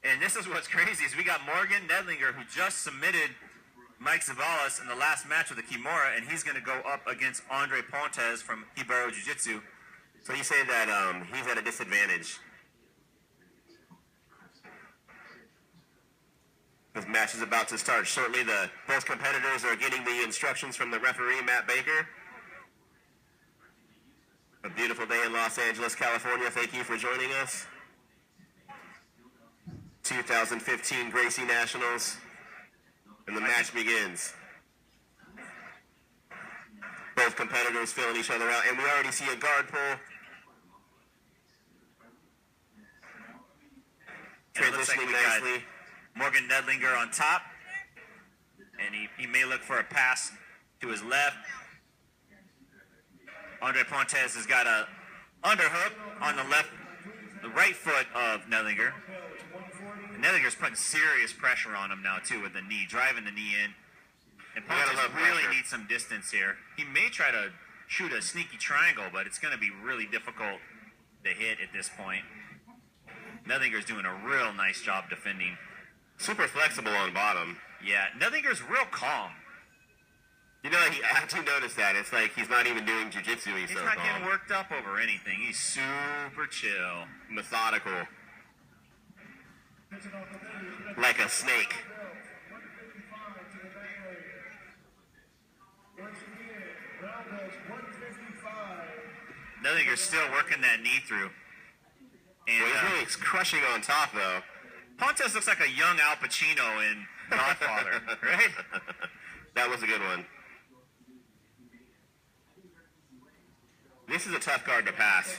And this is what's crazy is we got Morgan Neidlinger, who just submitted Mike Zavalas in the last match with the Kimura, and he's going to go up against Andre Pontes from Hibaro Jiu-Jitsu. So you say that he's at a disadvantage. This match is about to start shortly. Both competitors are getting the instructions from the referee, Matt Baker. A beautiful day in Los Angeles, California. Thank you for joining us. 2015 Gracie Nationals. And the match begins. Both competitors filling each other out. And we already see a guard pull. Transitioning nicely. Morgan Neidlinger on top. And he may look for a pass to his left. Andre Pontes has got a underhook on the right foot of Neidlinger. Neidlinger's putting serious pressure on him now, too, with the knee, driving the knee in. And Pontes really needs some distance here. He may try to shoot a sneaky triangle, but it's going to be really difficult to hit at this point. Neidlinger's doing a real nice job defending. Super flexible on bottom. Yeah, Neidlinger's real calm. You know, I do notice that. It's like he's not even doing jiu-jitsu. He's so not calm. Getting worked up over anything. He's super chill. Methodical. Like a snake. Neidlinger's still working that knee through. And he's really crushing on top, though. Pontes looks like a young Al Pacino in Godfather, right? That was a good one. This is a tough guard to pass.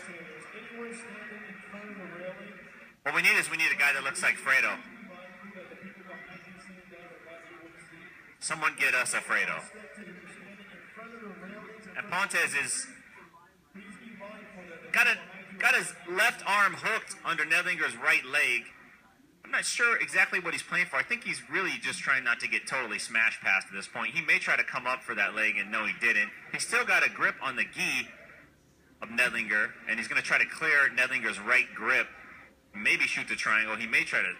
What we need a guy that looks like Fredo. Someone get us a Fredo. And Pontes is got his left arm hooked under Neidlinger's right leg. I'm not sure exactly what he's playing for. I think he's really just trying not to get totally smashed past at this point. He may try to come up for that leg, and no, he didn't. He's still got a grip on the gi of Neidlinger, and he's going to try to clear Neidlinger's right grip. Maybe shoot the triangle. He may try to...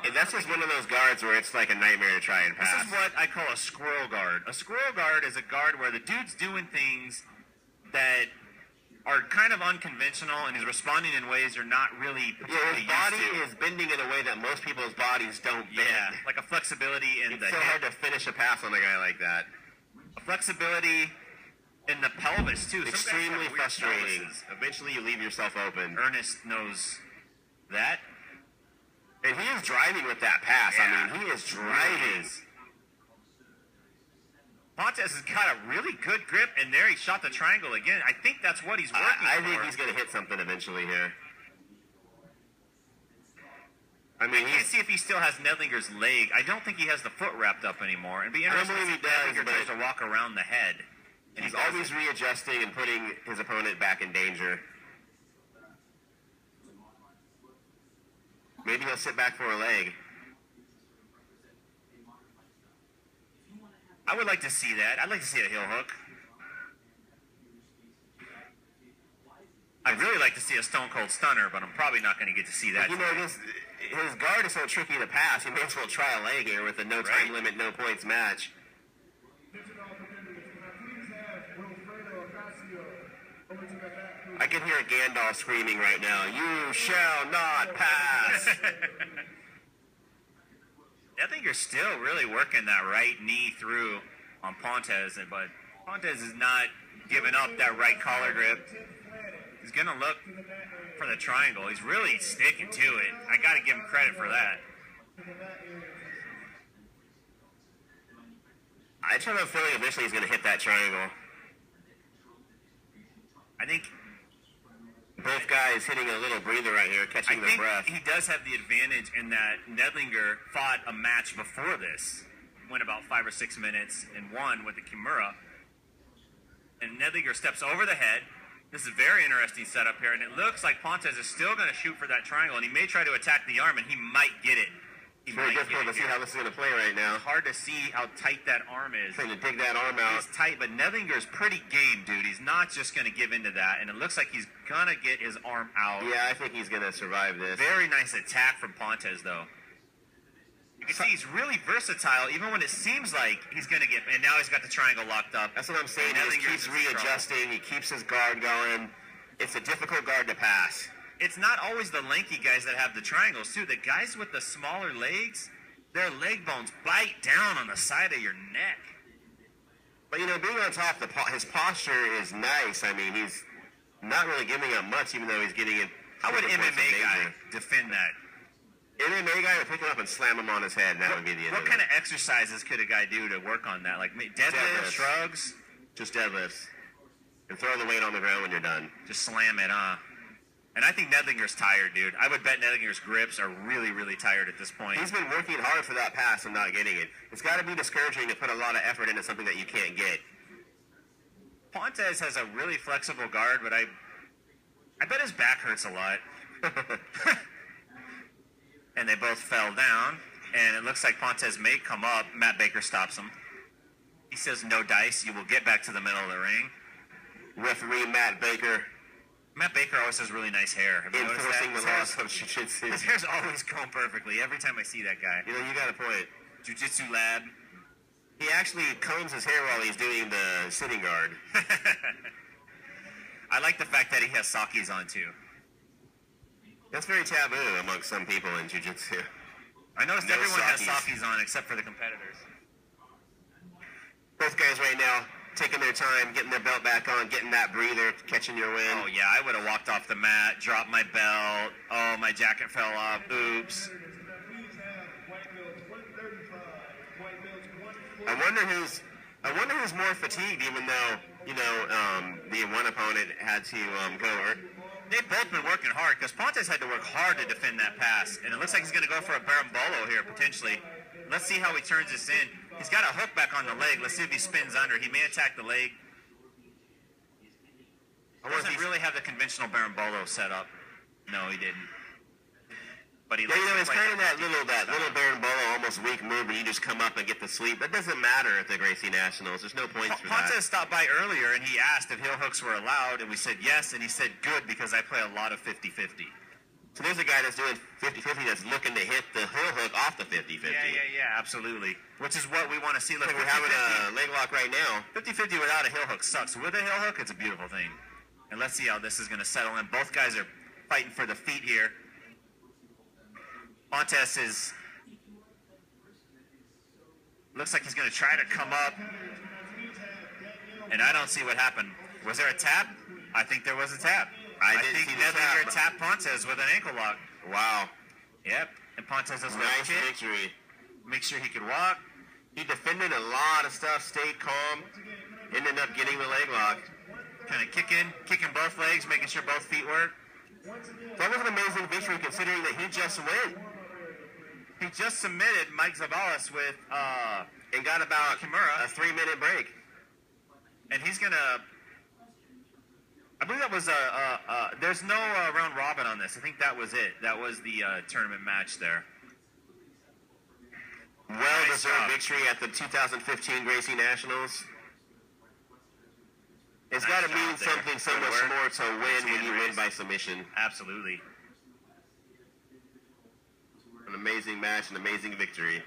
And that's just one of those guards where it's like a nightmare to try and pass. This is what I call a squirrel guard. A squirrel guard is a guard where the dude's doing things that are kind of unconventional, and he's responding in ways they're not really particularly his body is bending in a way that most people's bodies don't bend. Yeah, like a flexibility in the It's so hard to finish a pass on a guy like that. A flexibility in the pelvis, too. Extremely frustrating. Eventually you leave yourself open. Ernest knows that. And he is driving with that pass. Yeah. I mean, he is driving. Pontes has got a really good grip, and there he shot the triangle again. I think that's what he's working I for. think he's going to hit something eventually here. I mean, I can't see if he still has Neidlinger's leg. I don't think he has the foot wrapped up anymore. It'd be interesting if Neidlinger tries to walk around the head. And he's always readjusting and putting his opponent back in danger. Maybe he'll sit back for a leg. I would like to see that. I'd like to see a heel hook. I'd really like to see a Stone Cold Stunner, but I'm probably not going to get to see that. You know, his guard is so tricky to pass. He may as well try a leg here with a no time limit, no points match. I can hear Gandalf screaming right now, "You shall not pass." I think you're still really working that right knee through on Pontes, but Pontes is not giving up that right collar grip. He's going to look for the triangle. He's really sticking to it. I got to give him credit for that. I just have a feeling eventually he's going to hit that triangle. I think both guys hitting a little breather right here, catching their breath. He does have the advantage in that Neidlinger fought a match before this. Went about 5 or 6 minutes and won with the Kimura. And Neidlinger steps over the head. This is a very interesting setup here, and it looks like Pontes is still going to shoot for that triangle, and he may try to attack the arm, and he might get it. It's very difficult to see how this is going to play right now. Hard to see how tight that arm is. Trying to dig that arm out. He's tight, but Neidlinger's pretty game, dude. He's not just going to give into that, and it looks like he's going to get his arm out. Yeah, I think he's going to survive this. Very nice attack from Pontes, though. You can see he's really versatile, even when it seems like he's going to get... And now he's got the triangle locked up. That's what I'm saying. He just keeps readjusting. He keeps his guard going. It's a difficult guard to pass. It's not always the lanky guys that have the triangles, too. The guys with the smaller legs, their leg bones bite down on the side of your neck. But, you know, being on top, his posture is nice. I mean, he's not really giving up much, even though he's getting it. How would an MMA guy defend that? MMA guy would pick him up and slam him on his head, and that would be the end of it. What kind of exercises could a guy do to work on that? Like deadlifts, shrugs? Just deadlifts. And throw the weight on the ground when you're done. Just slam it, huh? And I think Neidlinger's tired, dude. I would bet Neidlinger's grips are really, really tired at this point. He's been working hard for that pass and not getting it. It's got to be discouraging to put a lot of effort into something that you can't get. Pontes has a really flexible guard, but I bet his back hurts a lot. And they both fell down, and it looks like Pontes may come up. Matt Baker stops him. He says, no dice. You will get back to the middle of the ring. Referee Matt Baker. Matt Baker always has really nice hair. Have you noticed that? Enforcing the laws of jiu-jitsu. His hair's always combed perfectly every time I see that guy. You know, you got a point. Jiu-jitsu lab. He actually combs his hair while he's doing the sitting guard. I like the fact that he has sakis on, too. That's very taboo amongst some people in jiu-jitsu. I noticed everyone has sakis on except for the competitors. Both guys right now taking their time, getting their belt back on, getting that breather, catching your wind. Oh, yeah, I would have walked off the mat, dropped my belt. Oh, my jacket fell off. Oops. I wonder who's more fatigued, even though, you know, the one opponent had to go. They've both been working hard, because Pontes had to work hard to defend that pass. And it looks like he's going to go for a berimbolo here, potentially. Let's see how he turns this in. He's got a hook back on the leg. Let's see if he spins under. He may attack the leg. He doesn't really have the conventional berimbolo set up. No, he didn't. But he, yeah, you know, it's kind of that little berimbolo, almost weak move where you just come up and get the sweep. That doesn't matter at the Gracie Nationals. There's no points for that. Pontes stopped by earlier, and he asked if heel hooks were allowed, and we said yes, and he said good, because I play a lot of 50-50. So there's a guy that's doing 50-50 that's looking to hit the heel hook off the 50-50. Yeah, absolutely. Which is what we want to see. Look, we're having a leg lock right now. 50-50 without a heel hook sucks. With a heel hook, it's a beautiful thing. And let's see how this is going to settle in. Both guys are fighting for the feet here. Pontes is... Looks like he's going to try to come up. And I don't see what happened. Was there a tap? I think there was a tap. I think Neidlinger tapped Pontes with an ankle lock. Wow. Yep. And Pontes does nice victory. Make sure he could walk. He defended a lot of stuff, stayed calm, ended up getting the leg lock. Kind of kicking both legs, making sure both feet work. That was an amazing victory considering that he just went. He just submitted Mike Zabalas with and got about Kimura. A 3-minute break. And he's gonna. I believe that was there's no round robin on this. I think that was it. That was the tournament match there. Well-deserved victory at the 2015 Gracie Nationals. It's got to mean something so much more to win when you win by submission. Absolutely. An amazing match, an amazing victory.